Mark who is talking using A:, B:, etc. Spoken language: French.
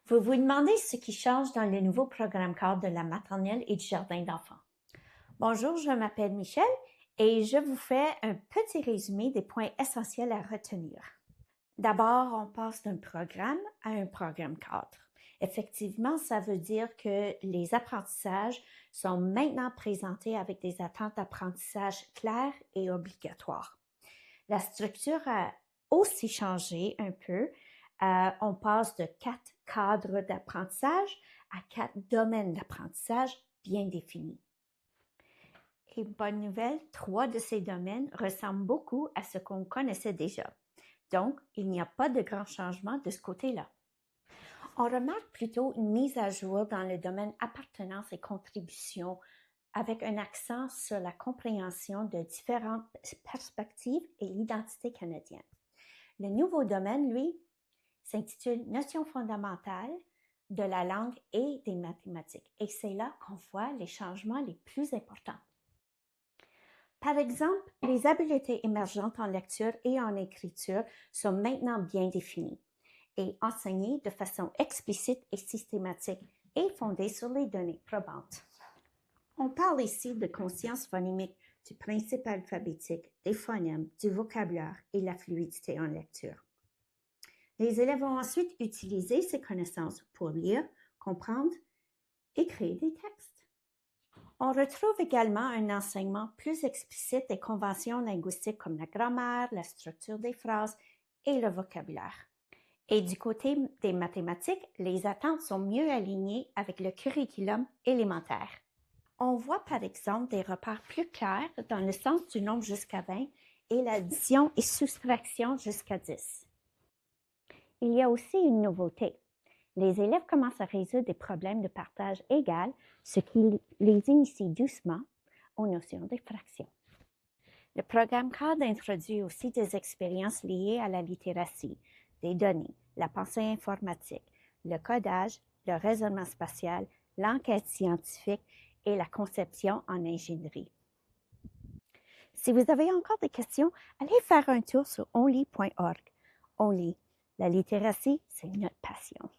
A: Vous vous demandez ce qui change dans le nouveau programme cadre de la maternelle et du jardin d'enfants. Bonjour, je m'appelle Michel et je vous fais un petit résumé des points essentiels à retenir. D'abord, on passe d'un programme à un programme cadre. Effectivement, ça veut dire que les apprentissages sont maintenant présentés avec des attentes d'apprentissage claires et obligatoires. La structure a aussi changé un peu. On passe de 4 cadres d'apprentissage à 4 domaines d'apprentissage bien définis. Et bonne nouvelle, 3 de ces domaines ressemblent beaucoup à ce qu'on connaissait déjà. Donc, il n'y a pas de grands changements de ce côté-là. On remarque plutôt une mise à jour dans le domaine appartenance et contribution avec un accent sur la compréhension de différentes perspectives et l'identité canadienne. Le nouveau domaine, lui, s'intitule Notions fondamentales de la langue et des mathématiques. Et c'est là qu'on voit les changements les plus importants. Par exemple, les habiletés émergentes en lecture et en écriture sont maintenant bien définies et enseignées de façon explicite et systématique et fondée sur les données probantes. On parle ici de conscience phonimique, du principe alphabétique, des phonèmes, du vocabulaire et la fluidité en lecture. Les élèves vont ensuite utiliser ces connaissances pour lire, comprendre et créer des textes. On retrouve également un enseignement plus explicite des conventions linguistiques comme la grammaire, la structure des phrases et le vocabulaire. Et du côté des mathématiques, les attentes sont mieux alignées avec le curriculum élémentaire. On voit par exemple des repères plus clairs dans le sens du nombre jusqu'à 20 et l'addition et soustraction jusqu'à 10. Il y a aussi une nouveauté. Les élèves commencent à résoudre des problèmes de partage égal, ce qui les initie doucement aux notions de fraction. Le programme cadre introduit aussi des expériences liées à la littératie, des données, la pensée informatique, le codage, le raisonnement spatial, l'enquête scientifique et la conception en ingénierie. Si vous avez encore des questions, allez faire un tour sur only.org. Only, la littératie, c'est notre passion.